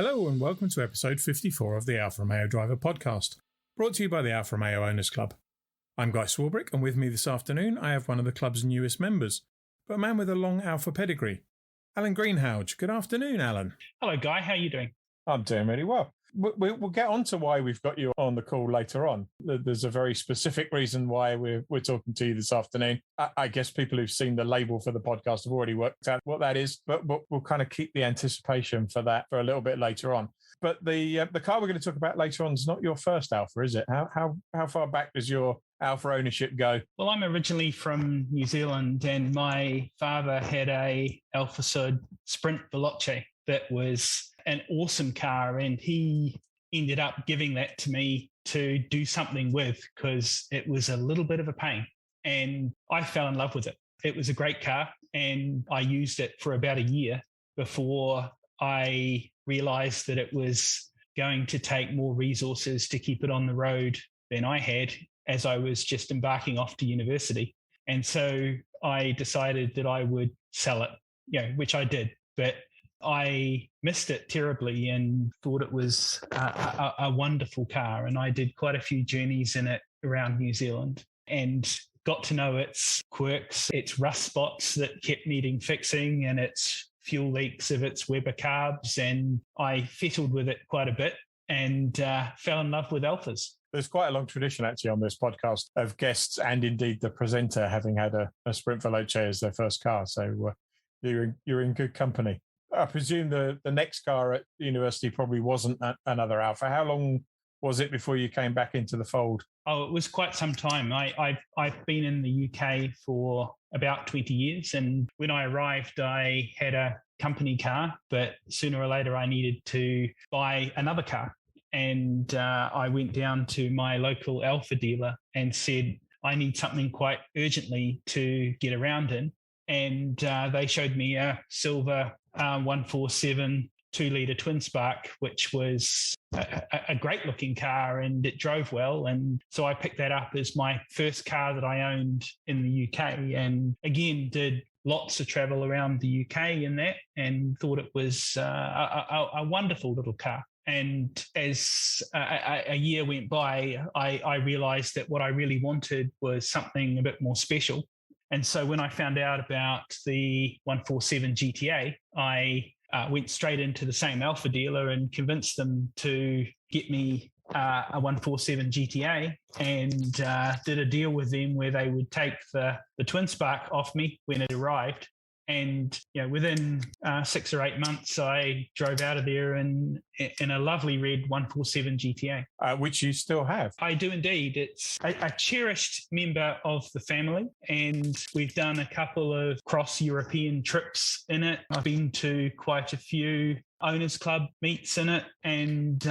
Hello and welcome to episode 54 of the Alfa Romeo Driver Podcast, brought to you by the Alfa Romeo Owners Club. I'm Guy Swarbrick, and with me this afternoon I have one of the club's newest members, but a man with a long Alfa pedigree, Alan Greenhalgh. Good afternoon, Alan. Hello, Guy. How are you doing? I'm doing really well. We'll get on to why we've got you on the call later on. There's a very specific reason why we're talking to you this afternoon. I guess people who've seen the label for the podcast have already worked out what that is, but we'll kind of keep the anticipation for that for a little bit later on. But the car we're going to talk about later on is not your first Alfa, is it? How far back does your Alfa ownership go? Well, I'm originally from New Zealand, and my father had a Alfa Sprint Veloce that was an awesome car, and he ended up giving that to me to do something with because it was a little bit of a pain, and I fell in love with it. It was a great car, and I used it for about a year before I realized that it was going to take more resources to keep it on the road than I had, as I was just embarking off to university. And so I decided that I would sell it, which I did. But I missed it terribly and thought it was a wonderful car. And I did quite a few journeys in it around New Zealand and got to know its quirks, its rust spots that kept needing fixing, and its fuel leaks of its Weber carbs. And I fiddled with it quite a bit and fell in love with Alfas. There's quite a long tradition actually on this podcast of guests and indeed the presenter having had a Sprint Veloce as their first car. So you're in good company. I presume the next car at university probably wasn't another Alfa. How long was it before you came back into the fold? Oh, it was quite some time. I've been in the UK for about 20 years. And when I arrived, I had a company car, but sooner or later I needed to buy another car. And I went down to my local Alfa dealer and said, I need something quite urgently to get around in. And they showed me a silver 147 2-litre twin spark, which was a great looking car, and it drove well. And so I picked that up as my first car that I owned in the UK, and again did lots of travel around the UK in that, and thought it was a wonderful little car. And as a year went by, I realised that what I really wanted was something a bit more special. And so when I found out about the 147 GTA, I went straight into the same Alfa dealer and convinced them to get me a 147 GTA, and did a deal with them where they would take the twin spark off me when it arrived. And within 6 or 8 months, I drove out of there in a lovely red 147 GTA. Which you still have. I do indeed. It's a cherished member of the family, and we've done a couple of cross-European trips in it. I've been to quite a few Owners Club meets in it, and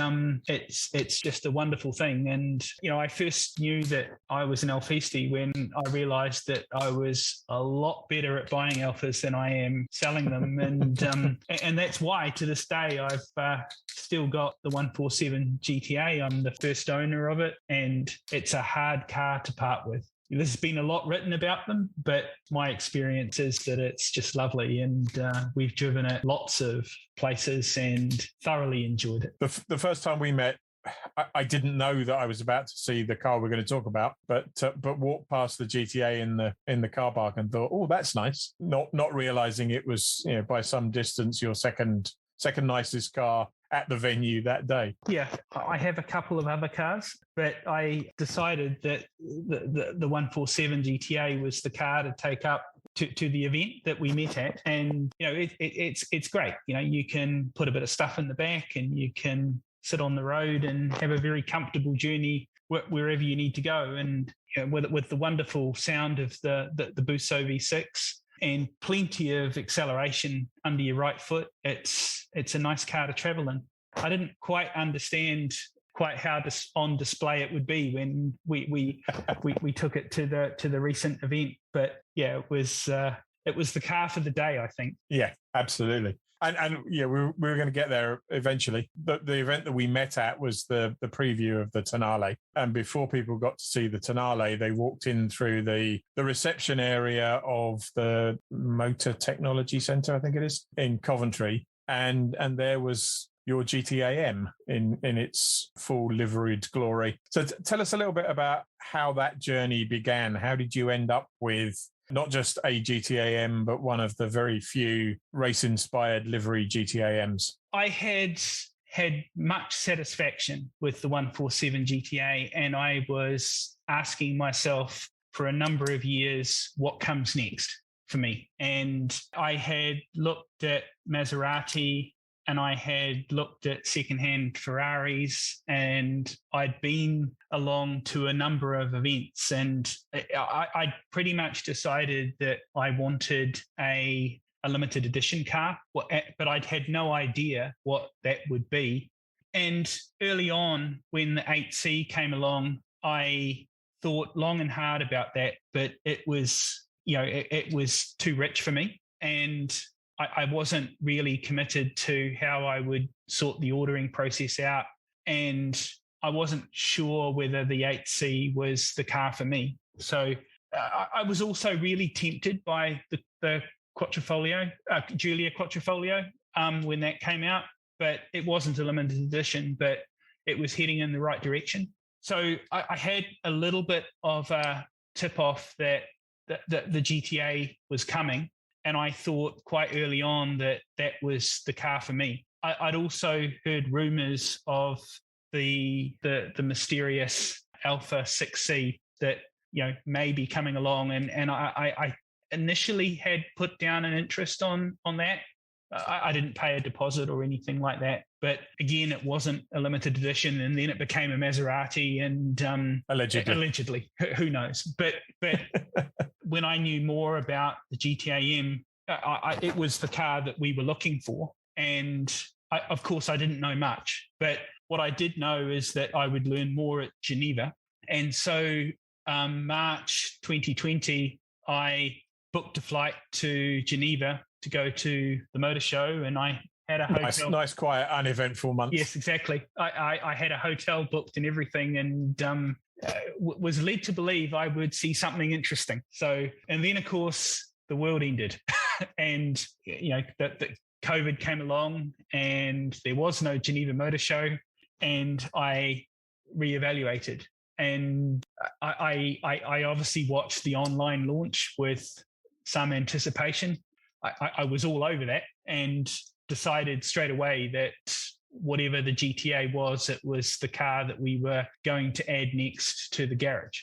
it's just a wonderful thing. And I first knew that I was an Alfisti when I realised that I was a lot better at buying Alfas than I am selling them, and that's why to this day I've still got the 147 GTA. I'm the first owner of it, and it's a hard car to part with. There's been a lot written about them, but my experience is that it's just lovely, and we've driven it lots of places and thoroughly enjoyed it. The first time we met, I didn't know that I was about to see the car we're going to talk about, but walked past the GTA in the car park and thought, oh, that's nice. Not realizing it was by some distance your second nicest car at the venue that day. Yeah, I have a couple of other cars, but I decided that the 147 GTA was the car to take up to the event that we met at. And, it's great. You can put a bit of stuff in the back, and you can sit on the road and have a very comfortable journey wherever you need to go. And with the wonderful sound of the Busso V6 and plenty of acceleration under your right foot, it's a nice car to travel in. I didn't quite understand how on display it would be when we took it to the recent event, but yeah, it was the car for the day, I think. Yeah, absolutely. And yeah, we were going to get there eventually. The event that we met at was the preview of the Tonale. And before people got to see the Tonale, they walked in through the reception area of the Motor Technology Centre, I think it is, in Coventry. And there was your GTAm in its full liveried glory. So tell us a little bit about how that journey began. How did you end up with not just a GTAm, but one of the very few race-inspired livery GTAms? I had much satisfaction with the 147 GTA, and I was asking myself for a number of years what comes next for me. And I had looked at Maserati, and I had looked at secondhand Ferraris, and I'd been along to a number of events, and I pretty much decided that I wanted a limited edition car, but I'd had no idea what that would be. And early on, when the 8C came along, I thought long and hard about that, but it was, it was too rich for me. And I wasn't really committed to how I would sort the ordering process out. And I wasn't sure whether the 8C was the car for me. So I was also really tempted by the Quattrofolio, Giulia Quattrofolio, when that came out, but it wasn't a limited edition, but it was heading in the right direction. So I had a little bit of a tip off that the GTA was coming. And I thought quite early on that was the car for me. I'd also heard rumors of the mysterious Alfa 6C that may be coming along, and I initially had put down an interest on that. I didn't pay a deposit or anything like that, but again, it wasn't a limited edition, and then it became a Maserati, and allegedly, who knows? But when I knew more about the GTAm, it was the car that we were looking for, and of course, I didn't know much, but what I did know is that I would learn more at Geneva, and so March 2020, I booked a flight to Geneva to go to the motor show, and I had a hotel. Nice, quiet, uneventful month. Yes, exactly. I had a hotel booked and everything, and was led to believe I would see something interesting. So, and then of course the world ended, and the COVID came along, and there was no Geneva Motor Show, and I reevaluated. And I obviously watched the online launch with some anticipation. I was all over that and decided straight away that whatever the GTA was, it was the car that we were going to add next to the garage.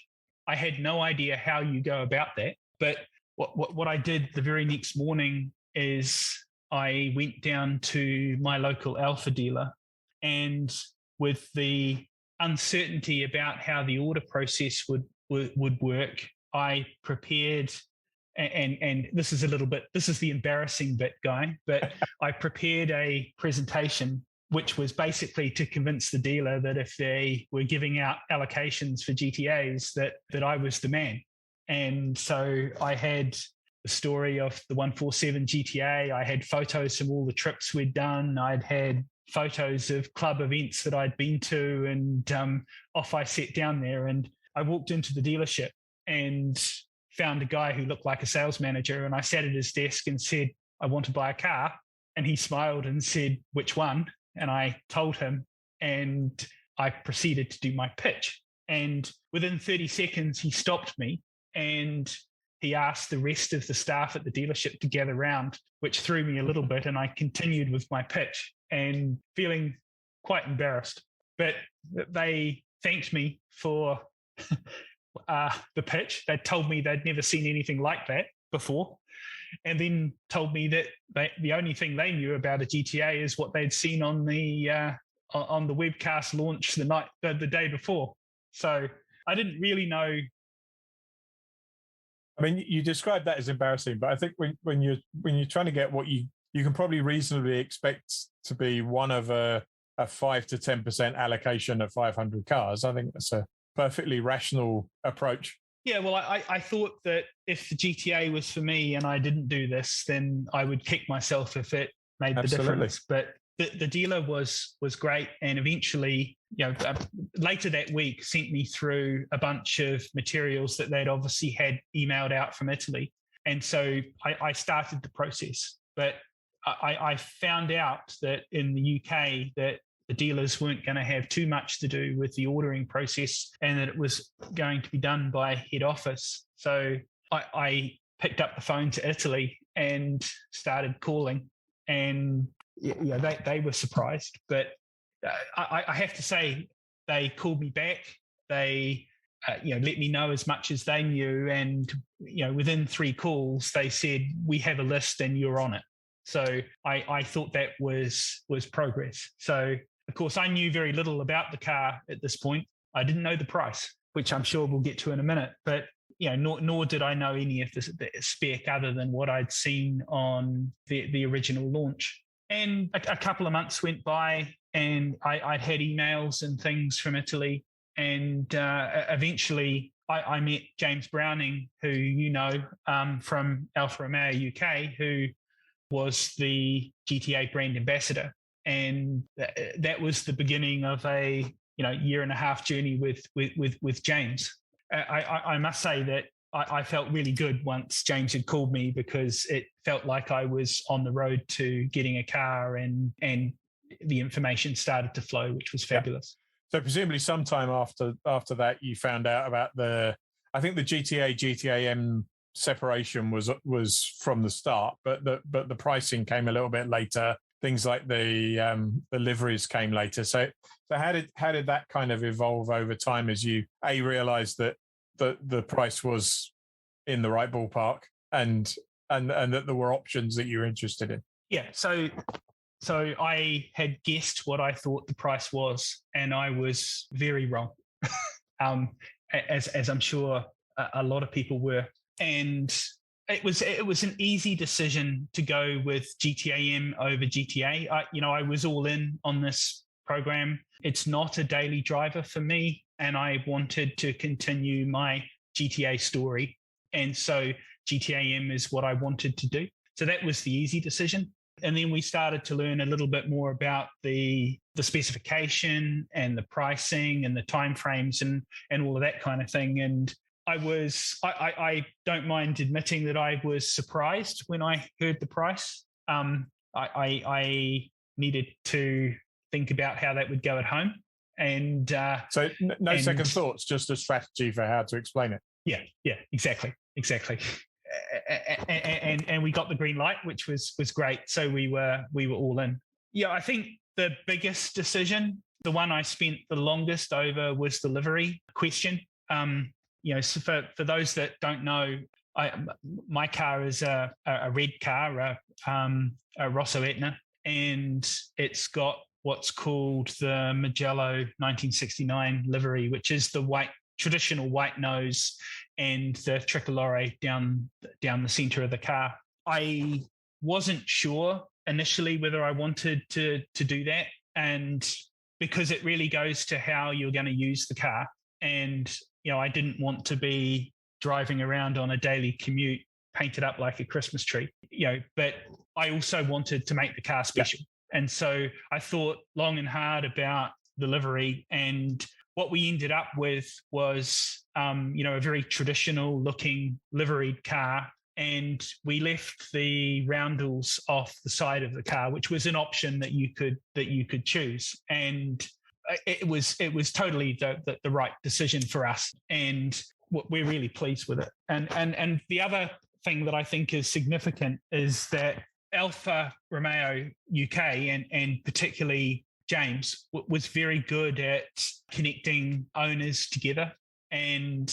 I had no idea how you go about that, but what I did the very next morning is I went down to my local Alfa dealer, and with the uncertainty about how the order process would work, I prepared, and this is the embarrassing bit, Guy, but I prepared a presentation which was basically to convince the dealer that if they were giving out allocations for GTAs, that I was the man. And so I had the story of the 147 GTA. I had photos from all the trips we'd done. I'd had photos of club events that I'd been to, and off I sat down there, and I walked into the dealership and found a guy who looked like a sales manager, and I sat at his desk and said, I want to buy a car. And he smiled and said, which one? And I told him, and I proceeded to do my pitch. And within 30 seconds, he stopped me, and he asked the rest of the staff at the dealership to gather round, which threw me a little bit, and I continued with my pitch and feeling quite embarrassed. But they thanked me for the pitch. They told me they'd never seen anything like that before, and then told me that the only thing they knew about a GTA is what they'd seen on the webcast launch the day before. So I didn't really know. I mean, you described that as embarrassing, but I think when you're trying to get what you can probably reasonably expect to be one of a 5 to 10% allocation of 500 cars, I think that's a perfectly rational approach. Yeah, well, I thought that if the GTA was for me and I didn't do this, then I would kick myself if it made the difference. But the dealer was great, and eventually, later that week, sent me through a bunch of materials that they'd obviously had emailed out from Italy, and so I started the process. But I found out that in the UK that the dealers weren't going to have too much to do with the ordering process and that it was going to be done by head office. So I picked up the phone to Italy and started calling, and they were surprised. But I have to say, they called me back. They let me know as much as they knew, and within 3 calls, they said, "We have a list and you're on it." So I thought that was progress. So of course, I knew very little about the car at this point. I didn't know the price, which I'm sure we'll get to in a minute. But nor did I know any of the spec other than what I'd seen on the original launch. And a couple of months went by, and I'd had emails and things from Italy. And eventually, I met James Browning, who from Alfa Romeo UK, who was the GTA brand ambassador. And that was the beginning of a 1.5-year journey with James. I must say that I felt really good once James had called me, because it felt like I was on the road to getting a car, and the information started to flow, which was fabulous. So presumably sometime after that, you found out about I think the GTAm separation was from the start, but the pricing came a little bit later. Things like the liveries came later. So how did that kind of evolve over time as you realized that the price was in the right ballpark and that there were options that you were interested in? Yeah. So I had guessed what I thought the price was, and I was very wrong, as I'm sure a lot of people were. And it was an easy decision to go with GTAm over GTA. I was all in on this program. It's not a daily driver for me, and I wanted to continue my GTA story. And so GTAm is what I wanted to do. So that was the easy decision. And then we started to learn a little bit more about the specification and the pricing and the timeframes and all of that kind of thing. And I don't mind admitting that I was surprised when I heard the price. I needed to think about how that would go at home. And so no second thoughts, just a strategy for how to explain it. Yeah, exactly. And we got the green light, which was great. So we were all in. Yeah, I think the biggest decision, the one I spent the longest over, was the livery question. So for those that don't know, my car is a red car, a Rosso Etna, and it's got what's called the Mugello 1969 livery, which is the traditional white nose and the tricolore down the center of the car. I wasn't sure initially whether I wanted to do that, and because it really goes to how you're going to use the car. And I didn't want to be driving around on a daily commute painted up like a Christmas tree, but I also wanted to make the car special. Yeah. And so I thought long and hard about the livery, and what we ended up with was, a very traditional looking liveried car. And we left the roundels off the side of the car, which was an option that you could choose. And it was totally the right decision for us, and we're really pleased with it. And the other thing that I think is significant is that Alfa Romeo UK and particularly James was very good at connecting owners together. And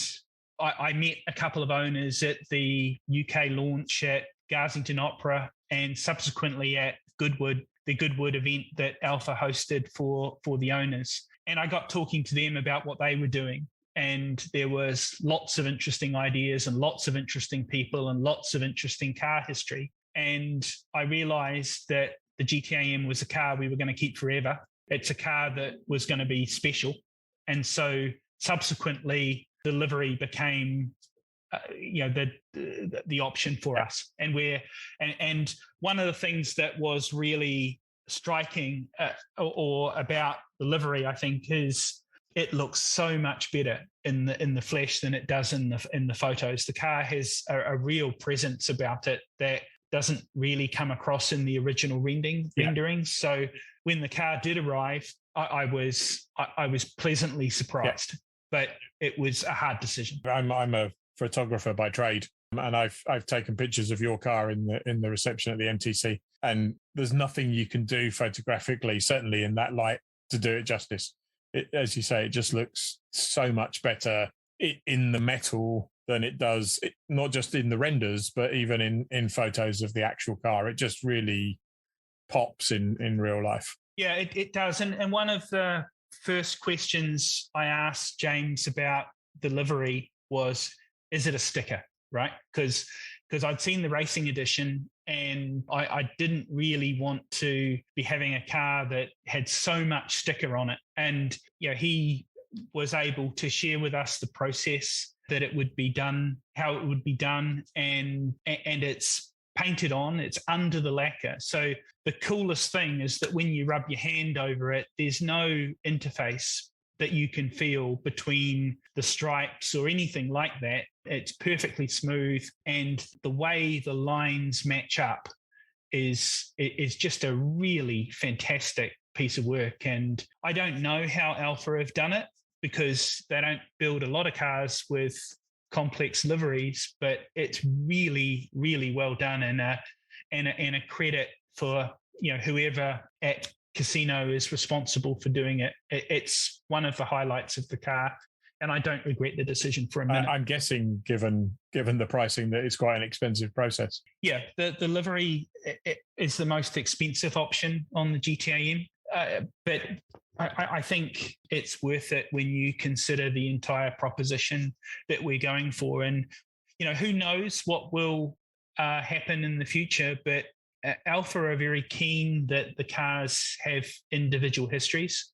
I met a couple of owners at the UK launch at Garsington Opera, and subsequently at Goodwood, the Goodwood event that Alfa hosted for the owners. And I got talking to them about what they were doing. And there was lots of interesting ideas and lots of interesting people and lots of interesting car history. And I realized that the GTAm was a car we were going to keep forever. It's a car that was going to be special. And so subsequently, the livery became the option for us. And one of the things that was really striking or about the livery, I think, is it looks so much better in the flesh than it does in the photos. The car has a real presence about it that doesn't really come across in the original renderings. So when the car did arrive, I was pleasantly surprised, but it was a hard decision. I'm a photographer by trade, and I've taken pictures of your car in the reception at the MTC, and there's nothing you can do photographically, certainly in that light, to do it justice. As you say, it just looks so much better in the metal than it does, not just in the renders, but even in photos of the actual car. It just really pops in real life. Yeah, it does. And one of the first questions I asked James about the livery was, is it a sticker, right? Because I'd seen the racing edition, and I didn't really want to be having a car that had so much sticker on it. And he was able to share with us the process that it would be done, how it would be done, and it's painted on, it's under the lacquer. So the coolest thing is that when you rub your hand over it, there's no interface that you can feel between the stripes or anything like that. It's perfectly smooth, and the way the lines match up is just a really fantastic piece of work. And I don't know how Alfa have done it, because they don't build a lot of cars with complex liveries, but it's really, really well done, and a credit for whoever at Casino is responsible for doing it. It's one of the highlights of the car, and I don't regret the decision for a minute. I'm guessing, given the pricing, that it's quite an expensive process. Yeah, the livery is the most expensive option on the GTAm, but I think it's worth it when you consider the entire proposition that we're going for. And who knows what will happen in the future, but Alfa are very keen that the cars have individual histories,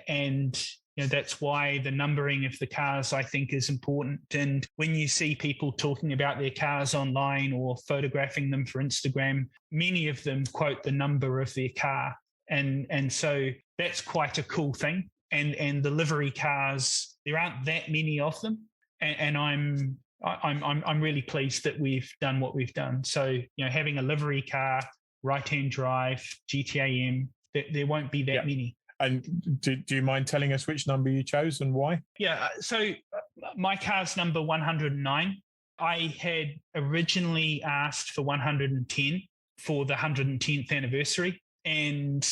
and that's why the numbering of the cars, I think, is important. And when you see people talking about their cars online or photographing them for Instagram, many of them quote the number of their car, and so that's quite a cool thing. And the livery cars, there aren't that many of them, and I'm really pleased that we've done what we've done. So having a livery car, right-hand drive, GTAm, there won't be that many. And do you mind telling us which number you chose and why? Yeah, so my car's number 109. I had originally asked for 110 for the 110th anniversary, and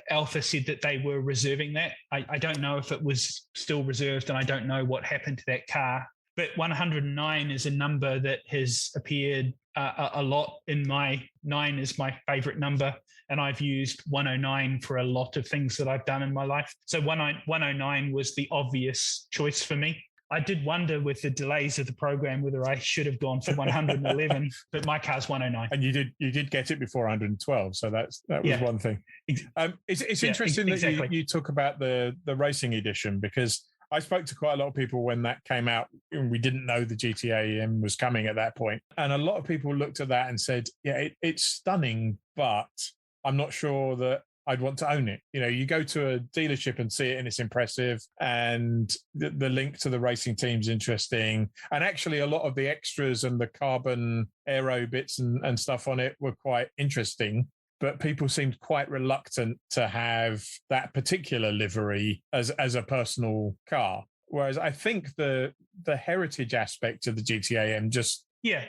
Alfa said that they were reserving that. I don't know if it was still reserved, and I don't know what happened to that car. But 109 is a number that has appeared a lot in my 9 is my favorite number. And I've used 109 for a lot of things that I've done in my life. So 109 was the obvious choice for me. I did wonder with the delays of the program whether I should have gone for 111, but my car's 109. And you did get it before 112, so that was one thing. It's interesting that you talk about the racing edition, because I spoke to quite a lot of people when that came out, and we didn't know the GTAm was coming at that point. And a lot of people looked at that and said, yeah, it's stunning, but I'm not sure that I'd want to own it. You go to a dealership and see it, and it's impressive, and the link to the racing team's interesting. And actually, a lot of the extras and the carbon aero bits and stuff on it were quite interesting. But people seemed quite reluctant to have that particular livery as a personal car. Whereas I think the heritage aspect of the GTAm just... Yeah,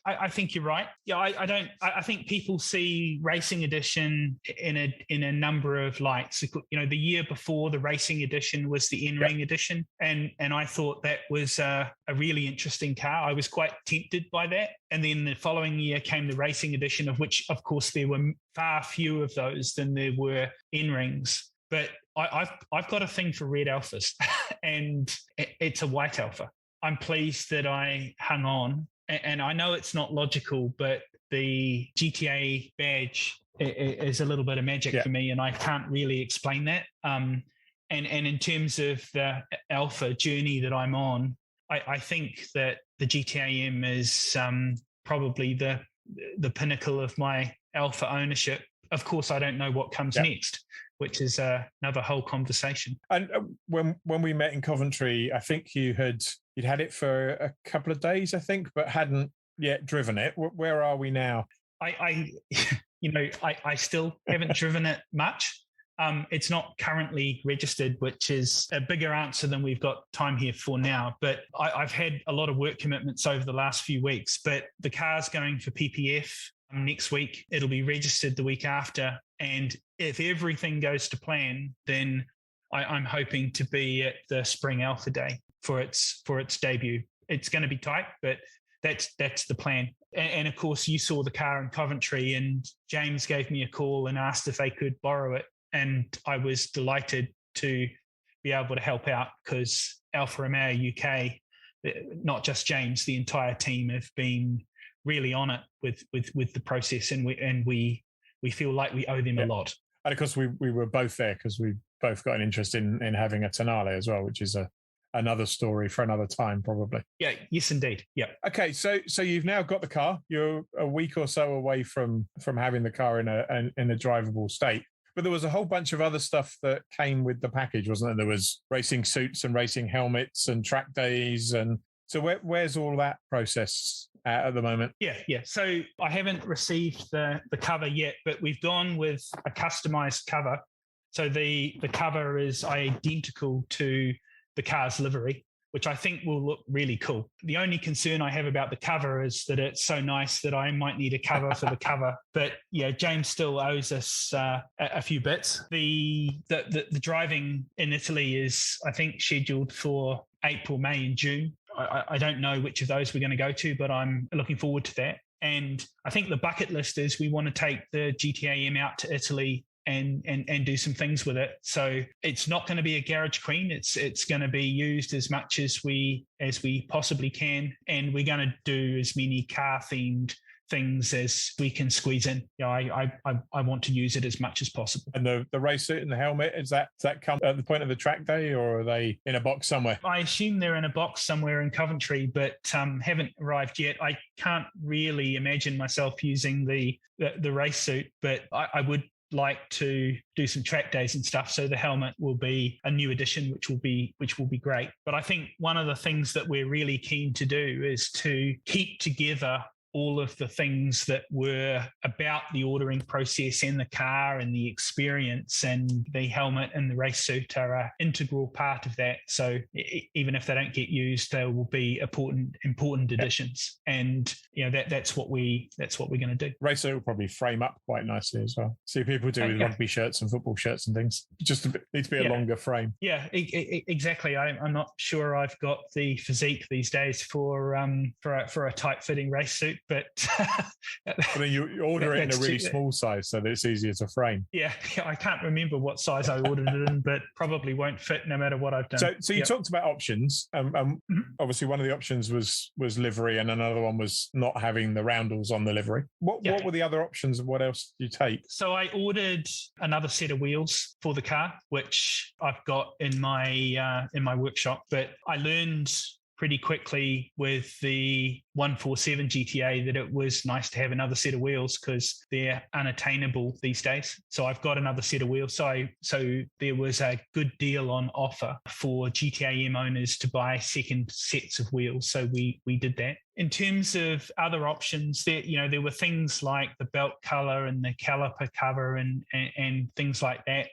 I think you're right. Yeah, I think people see Racing Edition in a number of lights. The year before, the Racing Edition was the N-Ring edition, and I thought that was a really interesting car. I was quite tempted by that. And then the following year came the Racing Edition, of which, of course, there were far fewer of those than there were N-Rings. But I've got a thing for red Alfas, and it's a white Alfa. I'm pleased that I hung on. And I know it's not logical, but the GTA badge is a little bit of magic for me, and I can't really explain that. And in terms of the Alfa journey that I'm on, I think that the GTAm is probably the pinnacle of my Alfa ownership. Of course, I don't know what comes next, which is another whole conversation. And when we met in Coventry, I think you'd had it for a couple of days, I think, but hadn't yet driven it. Where are we now? I I still haven't driven it much. It's not currently registered, which is a bigger answer than we've got time here for now. But I've had a lot of work commitments over the last few weeks. But the car's going for PPF next week. It'll be registered the week after. And if everything goes to plan, then I'm hoping to be at the Spring Alpha Day for its debut. It's going to be tight, but that's the plan. And of course, you saw the car in Coventry, and James gave me a call and asked if they could borrow it. And I was delighted to be able to help out, because Alfa Romeo UK, not just James, the entire team have been really on it with the process, and we feel like we owe them a lot. And of course, we were both there because we both got an interest in having a Tonale as well, which is another story for another time, probably. Yeah, yes, indeed. Yeah. Okay, so you've now got the car. You're a week or so away from having the car in a drivable state. But there was a whole bunch of other stuff that came with the package, wasn't there? There was racing suits and racing helmets and track days. And so where's all that process at the moment? Yeah. So I haven't received the cover yet, but we've gone with a customized cover. So the cover is identical to the car's livery, which I think will look really cool. The only concern I have about the cover is that it's so nice that I might need a cover for the cover. But yeah, James still owes us a few bits. The driving in Italy is, I think, scheduled for April, May and June. I don't know which of those we're going to go to, but I'm looking forward to that. And I think the bucket list is we want to take the GTAm out to Italy and do some things with it. So it's not going to be a garage queen. It's going to be used as much as we possibly can, and we're going to do as many car themed things as we can squeeze in. I want to use it as much as possible. And the race suit and the helmet, does that come at the point of the track day, or are they in a box somewhere? I assume they're in a box somewhere in Coventry, but haven't arrived yet. I can't really imagine myself using the race suit, but I would like to do some track days and stuff, so the helmet will be a new addition, which will be great. But I think one of the things that we're really keen to do is to keep together all of the things that were about the ordering process and the car and the experience, and the helmet and the race suit are an integral part of that. So even if they don't get used, they will be important additions. And that's what we're going to do. Race suit will probably frame up quite nicely as well. See people do with rugby shirts and football shirts and things. Just needs to be a longer frame. Yeah, exactly. I'm not sure I've got the physique these days for a tight fitting race suit. But then you order it in a really small size so that it's easier to frame. Yeah, I can't remember what size I ordered it in, but probably won't fit no matter what I've done. So you talked about options. Obviously, one of the options was livery, and another one was not having the roundels on the livery. What were the other options, and what else did you take? So I ordered another set of wheels for the car, which I've got in my workshop. But I learned pretty quickly with the 147 GTA that it was nice to have another set of wheels, because they're unattainable these days. So I've got another set of wheels. So there was a good deal on offer for GTAm owners to buy second sets of wheels. So we did that. In terms of other options, there were things like the belt color and the caliper cover and things like that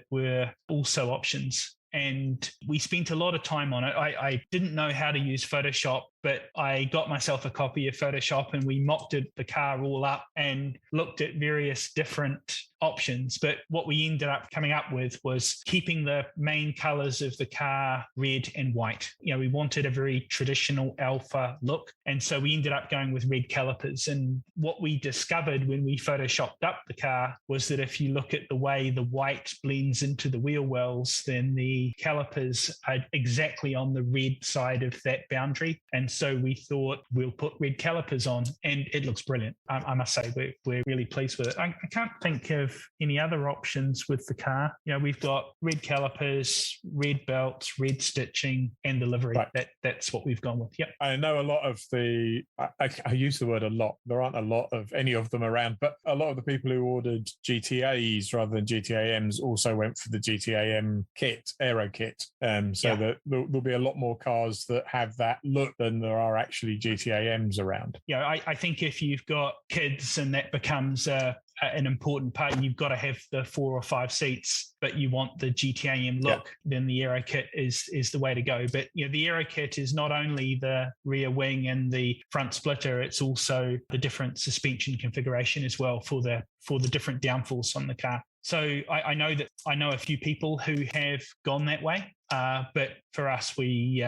were also options. And we spent a lot of time on it. I didn't know how to use Photoshop, but I got myself a copy of Photoshop and we mocked the car all up and looked at various different options. But what we ended up coming up with was keeping the main colors of the car red and white. We wanted a very traditional Alfa look. And so we ended up going with red calipers. And what we discovered when we Photoshopped up the car was that if you look at the way the white blends into the wheel wells, then the calipers are exactly on the red side of that boundary. And so we thought we'll put red calipers on, and it looks brilliant. I must say we're really pleased with it. I can't think of any other options with the car. We've got red calipers, red belts, red stitching, and the livery. Right. That's what we've gone with. Yep. I know a lot of I use the word a lot. There aren't a lot of any of them around, but a lot of the people who ordered GTAs rather than GTAMs also went for the GTAm kit, aero kit. That there'll be a lot more cars that have that look than than there are actually GTAMs around. Yeah, I think if you've got kids and that becomes an important part, you've got to have the 4 or 5 seats, but you want the GTAM look, then the Aero Kit is the way to go. But the Aero Kit is not only the rear wing and the front splitter, it's also the different suspension configuration as well for the different downforce on the car. So I know a few people who have gone that way, but for us, we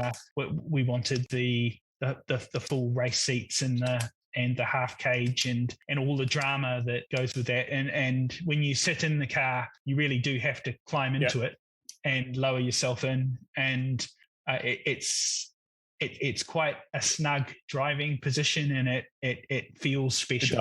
wanted the full race seats and the half cage and all the drama that goes with that. And when you sit in the car, you really do have to climb into it and lower yourself in, and it's quite a snug driving position, and it feels special.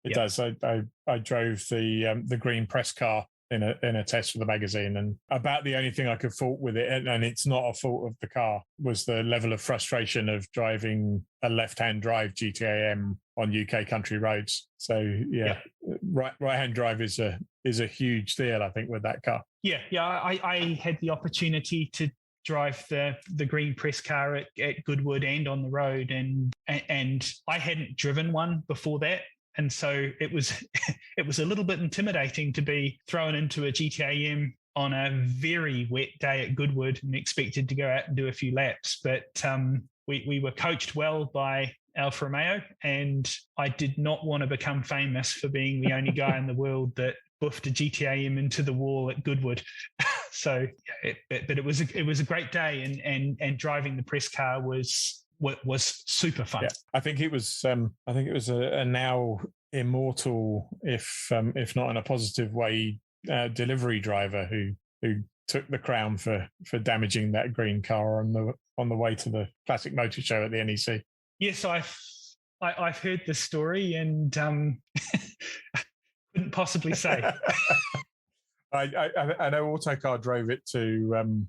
It does. It does. I drove the green press car in a test for the magazine, and about the only thing I could fault with it, and it's not a fault of the car, was the level of frustration of driving a left-hand drive GTAM on UK country roads. So right-hand drive is a huge deal, I think, with that car. I had the opportunity to drive the green press car at Goodwood and on the road, and I hadn't driven one before that. And so it was a little bit intimidating to be thrown into a GTAM on a very wet day at Goodwood and expected to go out and do a few laps. But we were coached well by Alfa Romeo, and I did not want to become famous for being the only guy in the world that buffed a GTAM into the wall at Goodwood. So, but it was a great day, and driving the press car was super fun. Yeah, I think it was a now immortal, if not in a positive way, delivery driver who took the crown for damaging that green car on the way to the Classic Motor Show at the NEC. Yes, I've heard the story, and couldn't possibly say. I know Autocar drove it to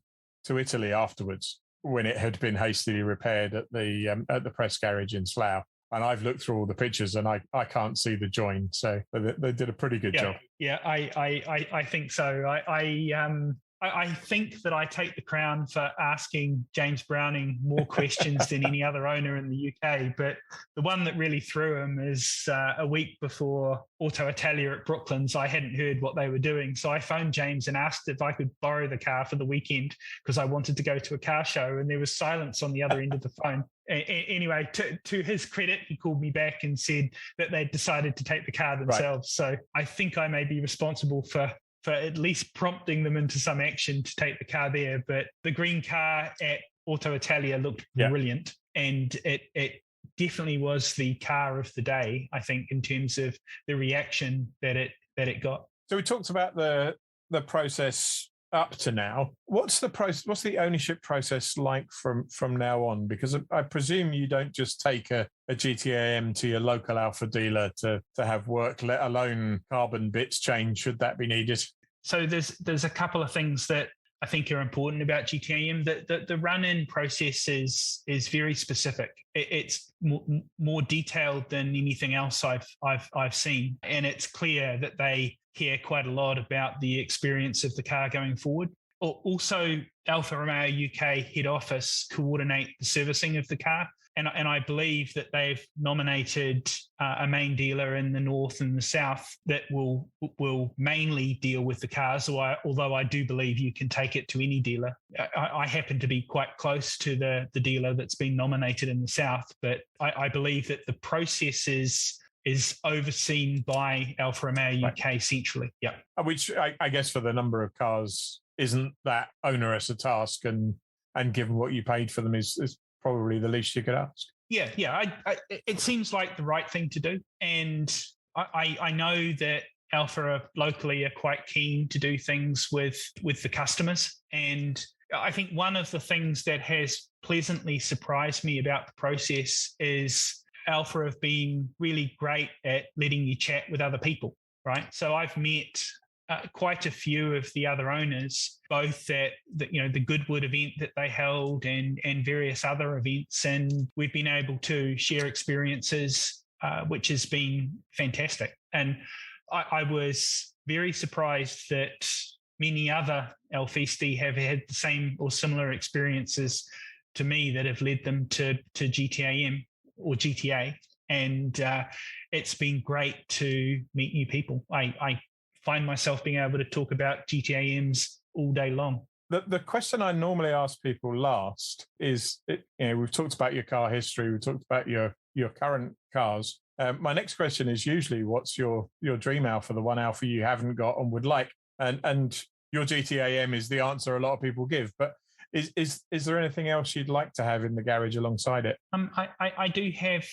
Italy afterwards, when it had been hastily repaired at the press garage in Slough. And I've looked through all the pictures, and I can't see the join. So they did a pretty good job. Yeah, I think so. I think that I take the crown for asking James Browning more questions than any other owner in the UK. But the one that really threw him is a week before Auto Italia at Brooklands. I hadn't heard what they were doing. So I phoned James and asked if I could borrow the car for the weekend because I wanted to go to a car show, and there was silence on the other end of the phone. Anyway, to his credit, he called me back and said that they'd decided to take the car themselves. Right. So I think I may be responsible for at least prompting them into some action to take the car there. But the green car at Auto Italia looked brilliant, and it definitely was the car of the day, I think, in terms of the reaction that it got. So we talked about the process up to now. What's the ownership process like from now on? Because I presume you don't just take a GTAM to your local Alfa dealer to have work, let alone carbon bits change should that be needed. So there's a couple of things that I think are important about GTAM. The run-in process is very specific. It's more detailed than anything else I've seen, and it's clear that they care quite a lot about the experience of the car going forward. Also, Alfa Romeo UK head office coordinate the servicing of the car, and I believe that they've nominated a main dealer in the north and the south that will mainly deal with the cars. Although I do believe you can take it to any dealer. I happen to be quite close to the dealer that's been nominated in the south, but I believe that the process is overseen by Alfa Romeo UK centrally. Yeah, which I guess for the number of cars isn't that onerous a task, and given what you paid for them is probably the least you could ask. Yeah. It seems like the right thing to do, and I know that Alfa locally are quite keen to do things with the customers, and I think one of the things that has pleasantly surprised me about the process is Alfa have been really great at letting you chat with other people, right? So I've met quite a few of the other owners, both at the Goodwood event that they held and various other events, and we've been able to share experiences, which has been fantastic. And I was very surprised that many other Alfisti have had the same or similar experiences to me that have led them to GTAm or GTA. And it's been great to meet new people. I find myself being able to talk about GTAMs all day long. The question I normally ask people last is, we've talked about your car history, we've talked about your current cars. My next question is usually, what's your dream Alfa, the one Alfa you haven't got and would like? And your GTAm is the answer a lot of people give. But is there anything else you'd like to have in the garage alongside it? I do have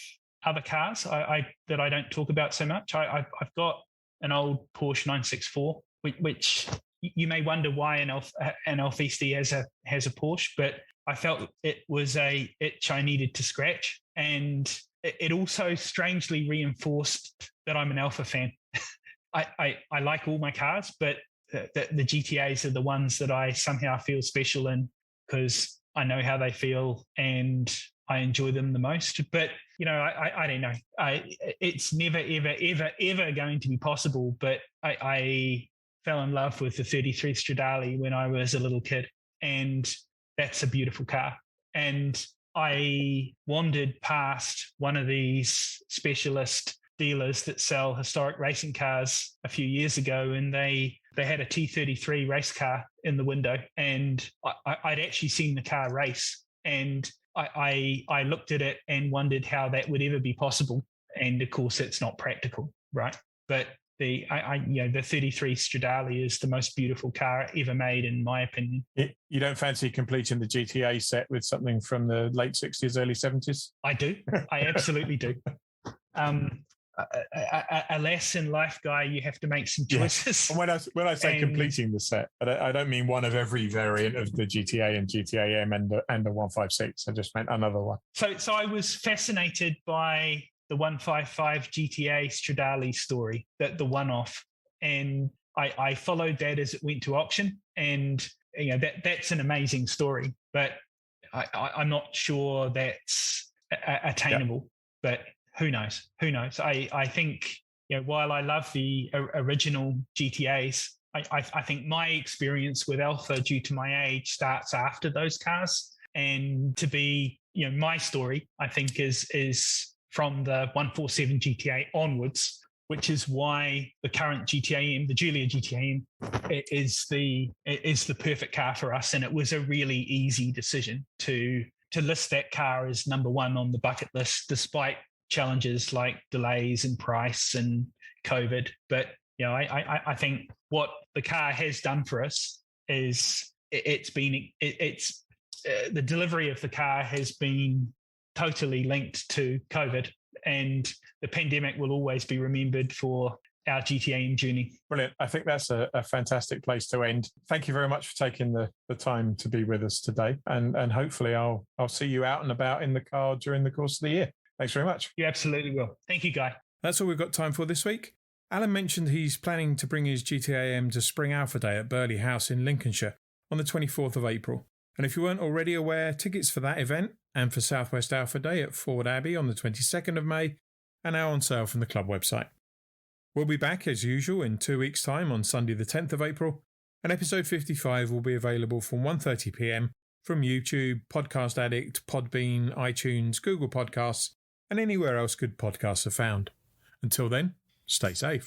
other cars that I don't talk about so much. I've got an old Porsche 964, which you may wonder why an Alfisti has a Porsche, but I felt it was a itch I needed to scratch, and it also strangely reinforced that I'm an Alfa fan. I like all my cars, but the GTAs are the ones that I somehow feel special in because I know how they feel and I enjoy them the most. But, I don't know. It's never, ever, ever, ever going to be possible. But I fell in love with the 33 Stradale when I was a little kid. And that's a beautiful car. And I wandered past one of these specialist dealers that sell historic racing cars a few years ago, and they had a T33 race car in the window, and I'd actually seen the car race, and I looked at it and wondered how that would ever be possible. And of course, it's not practical, right? But the 33 Stradale is the most beautiful car ever made, in my opinion. You don't fancy completing the GTA set with something from the late 60s, early 70s? I do. I absolutely do. Alas, in life, Guy, you have to make some choices. Yeah. When I say completing the set, I don't mean one of every variant of the GTA and GTAm and the 156. I just meant another one. So I was fascinated by the 155 GTA Stradale story, the one-off, and I followed that as it went to auction, and that's an amazing story, but I'm not sure that's attainable. Yeah. But who knows? I think, while I love the original GTAs, I think my experience with Alfa, due to my age, starts after those cars. And to be, my story, I think, is from the 147 GTA onwards, which is why the current GTAm, the Giulia GTAm, is the perfect car for us. And it was a really easy decision to list that car as number one on the bucket list, despite challenges like delays and price and COVID. But I think what the car has done for us is the delivery of the car has been totally linked to COVID, and the pandemic will always be remembered for our GTAm journey. Brilliant. I think that's a fantastic place to end. Thank you very much for taking the time to be with us today, and hopefully I'll see you out and about in the car during the course of the year. Thanks very much. You absolutely will. Thank you, Guy. That's all we've got time for this week. Alan mentioned he's planning to bring his GTAm to Spring Alpha Day at Burley House in Lincolnshire on the 24th of April. And if you weren't already aware, tickets for that event and for Southwest Alpha Day at Ford Abbey on the 22nd of May are now on sale from the club website. We'll be back as usual in 2 weeks' time on Sunday the 10th of April, and episode 55 will be available from 1:30 p.m. from YouTube, Podcast Addict, Podbean, iTunes, Google Podcasts, and anywhere else good podcasts are found. Until then, stay safe.